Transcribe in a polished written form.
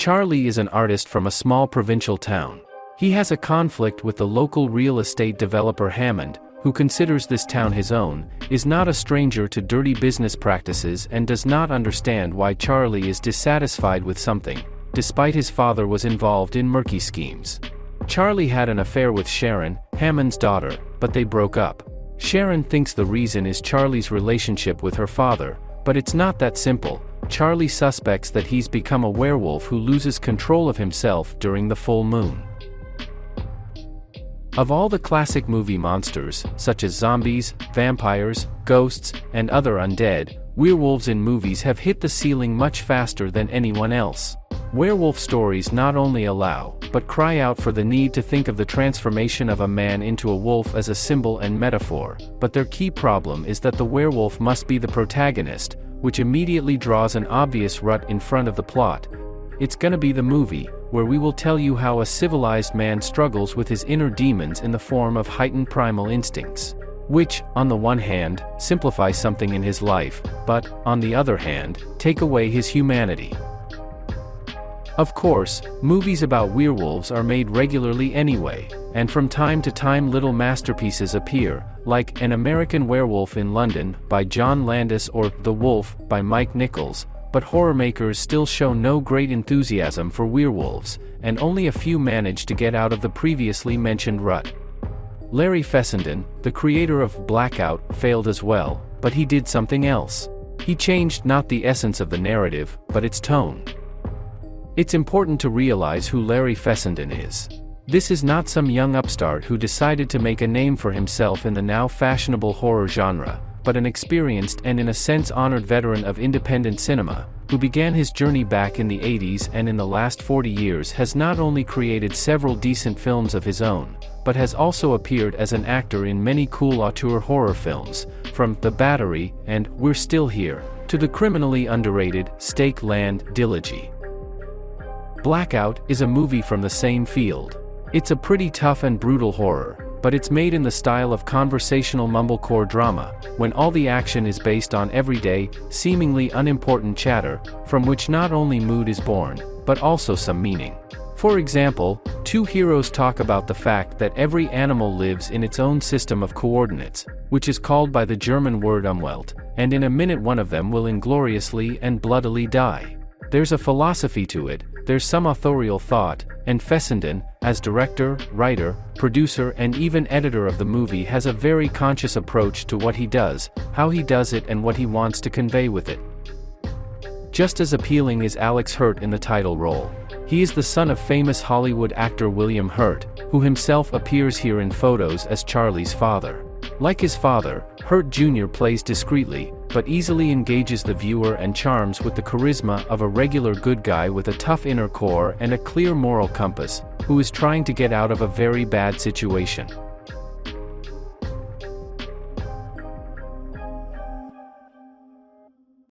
Charlie is an artist from a small provincial town. He has a conflict with the local real estate developer Hammond, who considers this town his own, is not a stranger to dirty business practices and does not understand why Charlie is dissatisfied with something, despite his father was involved in murky schemes. Charlie had an affair with Sharon, Hammond's daughter, but they broke up. Sharon thinks the reason is Charlie's relationship with her father, but it's not that simple. Charlie suspects that he's become a werewolf who loses control of himself during the full moon. Of all the classic movie monsters, such as zombies, vampires, ghosts, and other undead, werewolves in movies have hit the ceiling much faster than anyone else. Werewolf stories not only allow, but cry out for the need to think of the transformation of a man into a wolf as a symbol and metaphor, but their key problem is that the werewolf must be the protagonist, which immediately draws an obvious rut in front of the plot. It's gonna be the movie, where we will tell you how a civilized man struggles with his inner demons in the form of heightened primal instincts, which, on the one hand, simplify something in his life, but, on the other hand, take away his humanity. Of course, movies about werewolves are made regularly anyway, and from time to time little masterpieces appear, like An American Werewolf in London by John Landis or The Wolf by Mike Nichols, but horror makers still show no great enthusiasm for werewolves, and only a few manage to get out of the previously mentioned rut. Larry Fessenden, the creator of Blackout, failed as well, but he did something else. He changed not the essence of the narrative, but its tone. It's important to realize who Larry Fessenden is. This is not some young upstart who decided to make a name for himself in the now fashionable horror genre, but an experienced and in a sense honored veteran of independent cinema, who began his journey back in the 80s and in the last 40 years has not only created several decent films of his own, but has also appeared as an actor in many cool auteur horror films, from The Battery and We're Still Here, to the criminally underrated Stake Land Dilogy. Blackout is a movie from the same field. It's a pretty tough and brutal horror, but it's made in the style of conversational mumblecore drama, when all the action is based on everyday, seemingly unimportant chatter, from which not only mood is born, but also some meaning. For example, two heroes talk about the fact that every animal lives in its own system of coordinates, which is called by the German word Umwelt, and in a minute one of them will ingloriously and bloodily die. There's a philosophy to it, there's some authorial thought, and Fessenden, as director, writer, producer and even editor of the movie has a very conscious approach to what he does, how he does it and what he wants to convey with it. Just as appealing is Alex Hurt in the title role. He is the son of famous Hollywood actor William Hurt, who himself appears here in photos as Charlie's father. Like his father, Hurt Jr. plays discreetly, but easily engages the viewer and charms with the charisma of a regular good guy with a tough inner core and a clear moral compass, who is trying to get out of a very bad situation.